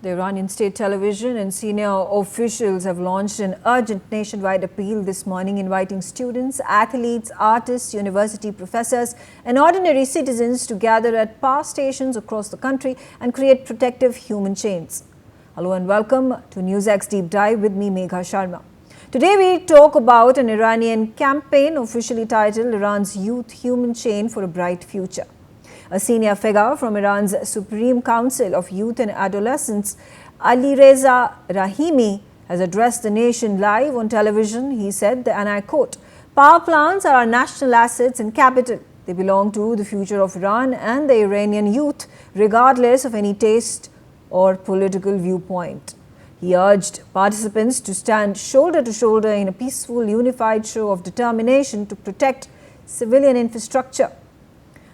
The Iranian state television and senior officials have launched an urgent nationwide appeal this morning inviting students, athletes, artists, university professors and ordinary citizens to gather at power stations across the country and create protective human chains. Hello and welcome to NewsX Deep Dive with me, Megha Sharma. Today we talk about an Iranian campaign officially titled Iran's Youth Human Chain for a Bright Future. A senior figure from Iran's Supreme Council of Youth and Adolescents, Alireza Rahimi, has addressed the nation live on television. He said, and I quote, "Power plants are our national assets and capital. They belong to the future of Iran and the Iranian youth, regardless of any taste or political viewpoint." He urged participants to stand shoulder to shoulder in a peaceful, unified show of determination to protect civilian infrastructure.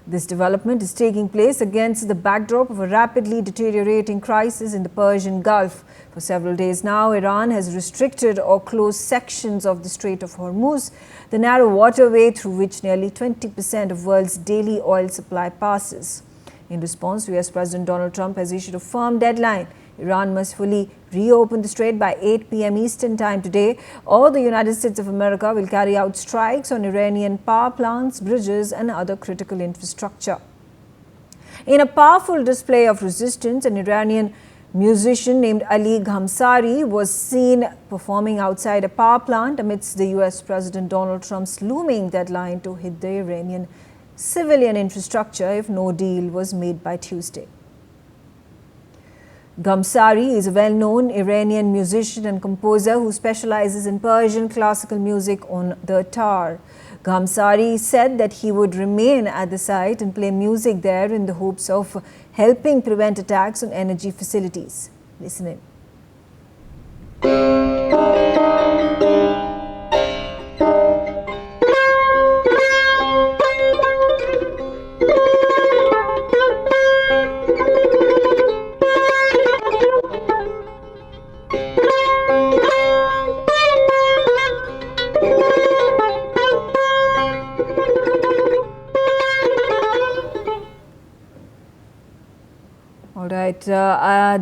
This development is taking place against the backdrop of a rapidly deteriorating crisis in the Persian Gulf. For several days now, Iran has restricted or closed sections of the Strait of Hormuz, the narrow waterway through which nearly 20% of the world's daily oil supply passes. In response, US President Donald Trump has issued a firm deadline. Iran must fully reopen the strait by 8 p.m. Eastern Time today, or the United States of America will carry out strikes on Iranian power plants, bridges and other critical infrastructure. In a powerful display of resistance, an Iranian musician named Ali Ghamsari was seen performing outside a power plant amidst the US President Donald Trump's looming deadline to hit the Iranian civilian infrastructure if no deal was made by Tuesday. Ghamsari is a well-known Iranian musician and composer who specializes in Persian classical music on the tar. Ghamsari said that he would remain at the site and play music there in the hopes of helping prevent attacks on energy facilities. Listen in.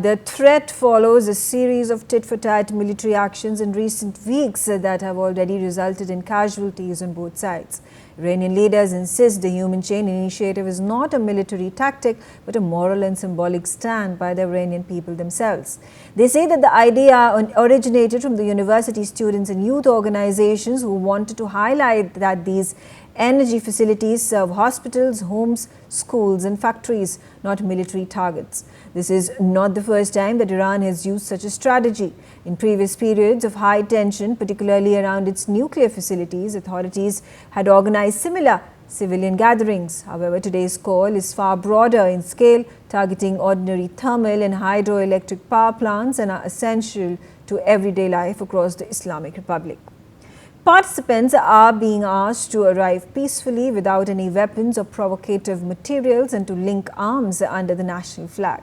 The threat follows a series of tit-for-tat military actions in recent weeks that have already resulted in casualties on both sides. Iranian leaders insist the human chain initiative is not a military tactic but a moral and symbolic stand by the Iranian people themselves. They say that the idea originated from the university students and youth organizations who wanted to highlight that these energy facilities serve hospitals, homes, schools and factories, not military targets. This is not the first time that Iran has used such a strategy. In previous periods of high tension, particularly around its nuclear facilities, authorities had organized similar civilian gatherings. However, today's call is far broader in scale, targeting ordinary thermal and hydroelectric power plants and are essential to everyday life across the Islamic Republic. Participants are being asked to arrive peacefully without any weapons or provocative materials and to link arms under the national flag.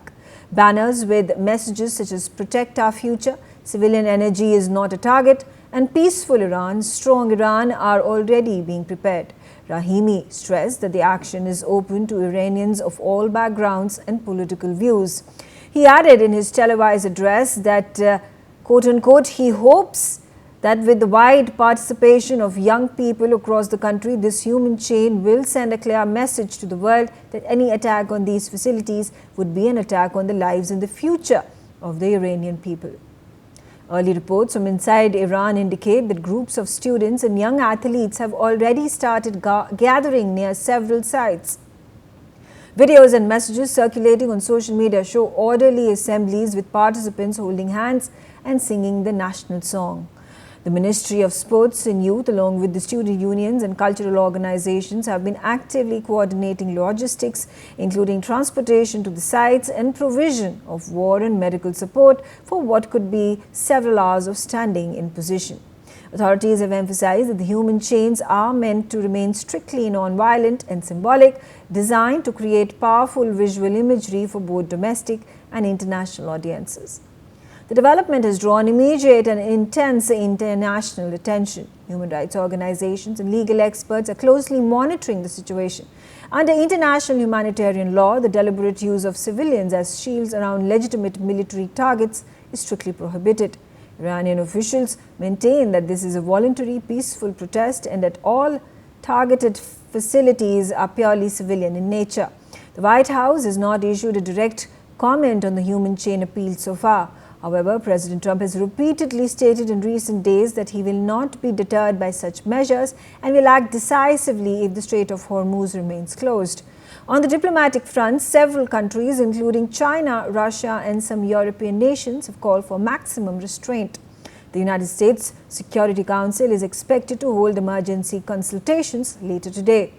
Banners with messages such as "Protect our future," "Civilian energy is not a target," and "Peaceful Iran, Strong Iran" are already being prepared. Rahimi stressed that the action is open to Iranians of all backgrounds and political views. He added in his televised address that, quote-unquote, he hopes that with the wide participation of young people across the country, this human chain will send a clear message to the world that any attack on these facilities would be an attack on the lives and the future of the Iranian people. Early reports from inside Iran indicate that groups of students and young athletes have already started gathering near several sites. Videos and messages circulating on social media show orderly assemblies with participants holding hands and singing the national song. The Ministry of Sports and Youth, along with the student unions and cultural organizations, have been actively coordinating logistics, including transportation to the sites and provision of war and medical support for what could be several hours of standing in position. Authorities have emphasized that the human chains are meant to remain strictly non-violent and symbolic, designed to create powerful visual imagery for both domestic and international audiences. The development has drawn immediate and intense international attention. Human rights organizations and legal experts are closely monitoring the situation. Under international humanitarian law, the deliberate use of civilians as shields around legitimate military targets is strictly prohibited. Iranian officials maintain that this is a voluntary, peaceful protest and that all targeted facilities are purely civilian in nature. The White House has not issued a direct comment on the human chain appeal so far. However, President Trump has repeatedly stated in recent days that he will not be deterred by such measures and will act decisively if the Strait of Hormuz remains closed. On the diplomatic front, several countries, including China, Russia, and some European nations, have called for maximum restraint. The United States Security Council is expected to hold emergency consultations later today.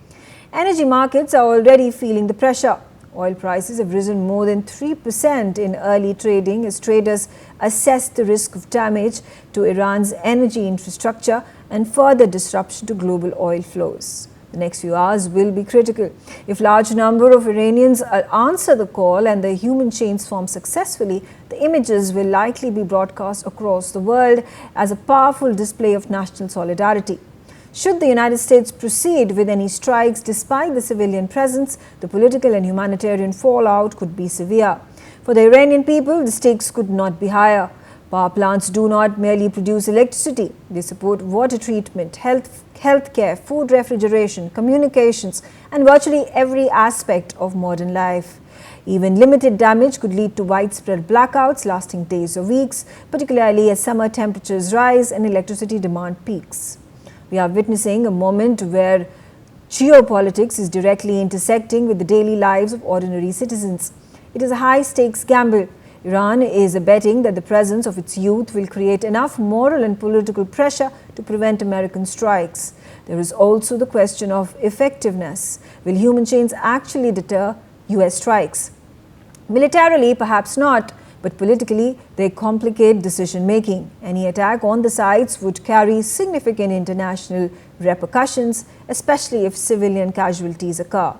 Energy markets are already feeling the pressure. Oil prices have risen more than 3% in early trading as traders assess the risk of damage to Iran's energy infrastructure and further disruption to global oil flows. The next few hours will be critical. If a large number of Iranians answer the call and the human chains form successfully, the images will likely be broadcast across the world as a powerful display of national solidarity. Should the United States proceed with any strikes despite the civilian presence, the political and humanitarian fallout could be severe. For the Iranian people, the stakes could not be higher. Power plants do not merely produce electricity, they support water treatment, healthcare, food refrigeration, communications, and virtually every aspect of modern life. Even limited damage could lead to widespread blackouts lasting days or weeks, particularly as summer temperatures rise and electricity demand peaks. We are witnessing a moment where geopolitics is directly intersecting with the daily lives of ordinary citizens. It is a high-stakes gamble. Iran is betting that the presence of its youth will create enough moral and political pressure to prevent American strikes. There is also the question of effectiveness. Will human chains actually deter US strikes? Militarily, perhaps not, but politically, they complicate decision-making. Any attack on the sites would carry significant international repercussions, especially if civilian casualties occur.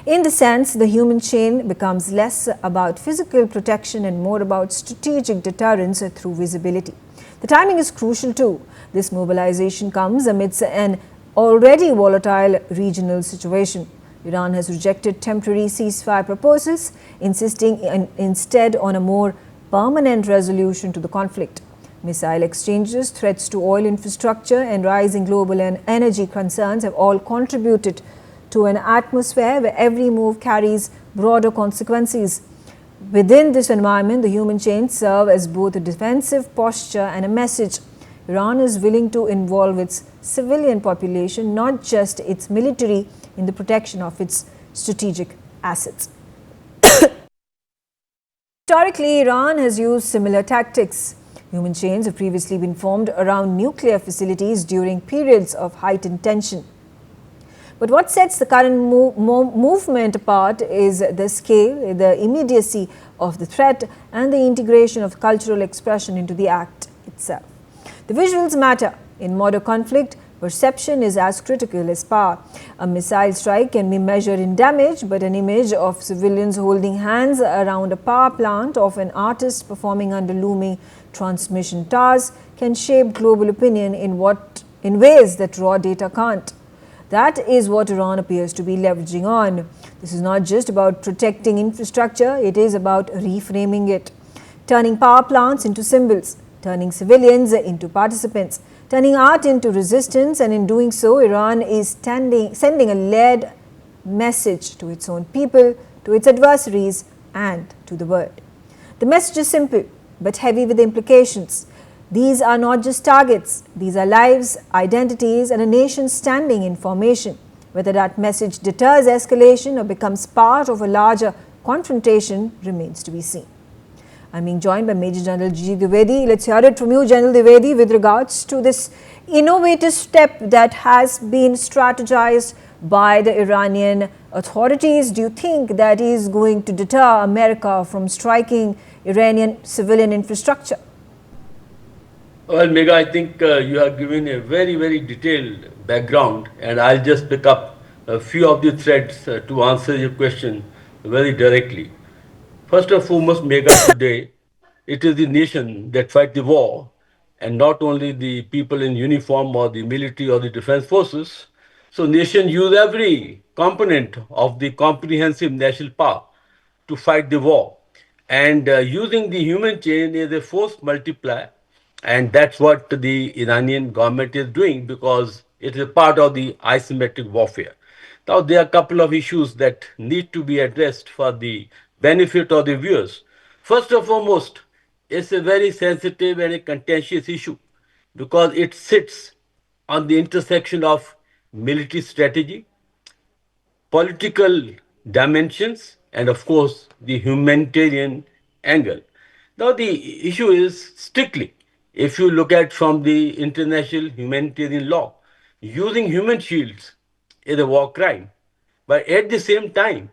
In the sense, the human chain becomes less about physical protection and more about strategic deterrence through visibility. The timing is crucial too. This mobilization comes amidst an already volatile regional situation. Iran has rejected temporary ceasefire proposals, insisting instead on a more permanent resolution to the conflict. Missile exchanges, threats to oil infrastructure, and rising global and energy concerns have all contributed to an atmosphere where every move carries broader consequences. Within this environment, the human chains serve as both a defensive posture and a message. Iran is willing to involve its civilian population, not just its military, in the protection of its strategic assets. Historically, Iran has used similar tactics. Human chains have previously been formed around nuclear facilities during periods of heightened tension. But what sets the current movement apart is the scale, the immediacy of the threat, and the integration of cultural expression into the act itself. The visuals matter. In modern conflict, perception is as critical as power. A missile strike can be measured in damage, but an image of civilians holding hands around a power plant, of an artist performing under looming transmission towers, can shape global opinion in ways that raw data can't. That is what Iran appears to be leveraging on. This is not just about protecting infrastructure, it is about reframing it, turning power plants into symbols, turning civilians into participants, turning art into resistance, and in doing so, Iran is sending a layered message to its own people, to its adversaries, and to the world. The message is simple, but heavy with implications. These are not just targets, these are lives, identities, and a nation standing in formation. Whether that message deters escalation or becomes part of a larger confrontation remains to be seen. I'm being joined by Major General G. Dwivedi. Let's hear it from you, General Dwivedi, with regards to this innovative step that has been strategized by the Iranian authorities. Do you think that is going to deter America from striking Iranian civilian infrastructure? Well, Megha, I think you have given a very, very detailed background, and I'll just pick up a few of the threads to answer your question very directly. First and foremost, Megha, today it is the nation that fight the war, and not only the people in uniform or the military or the defense forces. So nations use every component of the comprehensive national power to fight the war. And using the human chain is a force multiplier. And that's what the Iranian government is doing because it is part of the asymmetric warfare. Now, there are a couple of issues that need to be addressed for the benefit of the viewers. First and foremost, it's a very sensitive and a contentious issue because it sits on the intersection of military strategy, political dimensions, and of course, the humanitarian angle. Now, the issue is strictly, if you look at from the international humanitarian law, using human shields is a war crime. But at the same time,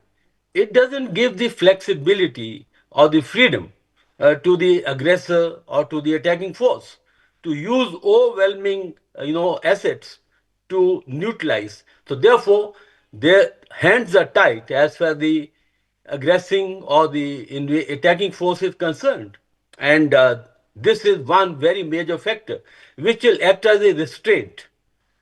it doesn't give the flexibility or the freedom to the aggressor or to the attacking force to use overwhelming assets to neutralize. So therefore, their hands are tied as far as the aggressing or the attacking force is concerned. And this is one very major factor which will act as a restraint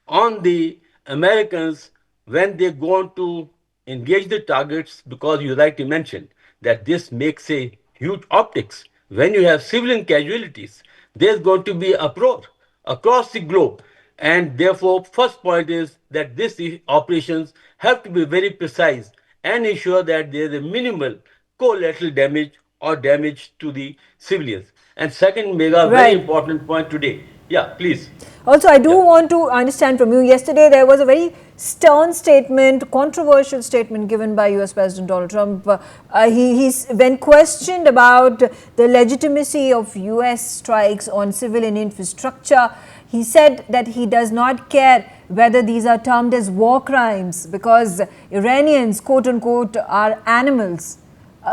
on the Americans when they go on to engage the targets, because you rightly mentioned that this makes a huge optics. When you have civilian casualties, there's going to be uproar across the globe. And therefore, first point is that these operations have to be very precise and ensure that there is a minimal collateral damage or damage to the civilians. And second, mega very Right. important point today. Yeah, please. Also, I do Yeah. want to understand from you. Yesterday, there was a very stern statement, controversial statement given by US President Donald Trump. When questioned about the legitimacy of US strikes on civilian infrastructure, he said that he does not care whether these are termed as war crimes because Iranians, quote unquote, are animals.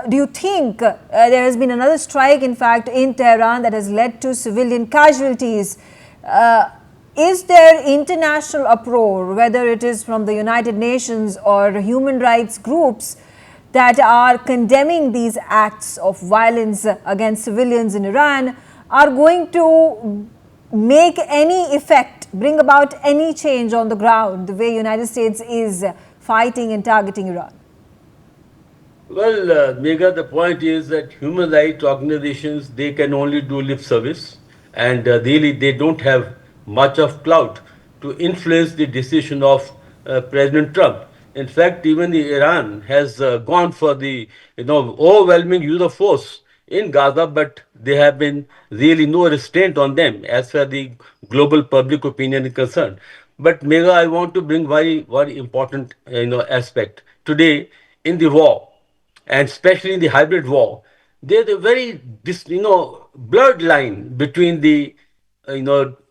Do you think there has been another strike, in fact, in Tehran that has led to civilian casualties? Is there international uproar, whether it is from the United Nations or human rights groups, that are condemning these acts of violence against civilians in Iran, are going to make any effect, bring about any change on the ground, the way United States is fighting and targeting Iran? Well, Megha, the point is that human rights organizations, they can only do lip service, and really they don't have much of clout to influence the decision of President Trump. In fact, even the Iran has gone for the overwhelming use of force in Gaza, but there have been really no restraint on them as far as the global public opinion is concerned. But Megha, I want to bring very important aspect today in the war, and especially in the hybrid war, there's a very blurred line between the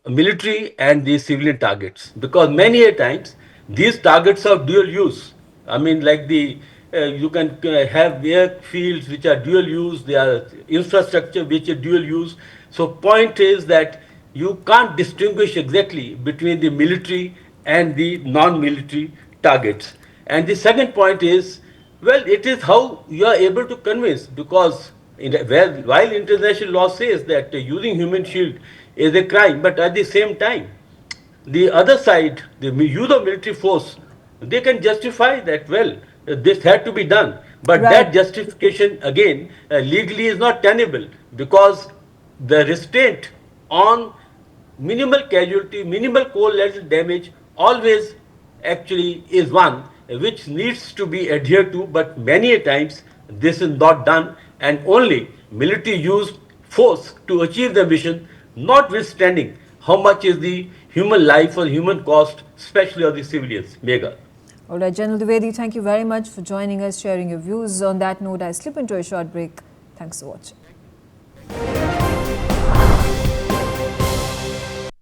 military and the civilian targets, because many a times these targets are dual use. I mean, like the you can have airfields which are dual use, there are infrastructure which are dual use. So point is that you can't distinguish exactly between the military and the non-military targets. And the second point is, well, it is how you are able to convince, because while international law says that using human shield is a crime, but at the same time, the other side, the use of military force, they can justify that, well, this had to be done. But Right. that justification, again, legally is not tenable, because the restraint on minimal casualty, minimal collateral damage always actually is one which needs to be adhered to, but many a times this is not done, and only military use force to achieve the mission, notwithstanding how much is the human life or human cost, especially of the civilians. Mega. All right, General Dwivedi, thank you very much for joining us, sharing your views. On that note, I slip into a short break. Thanks for watching.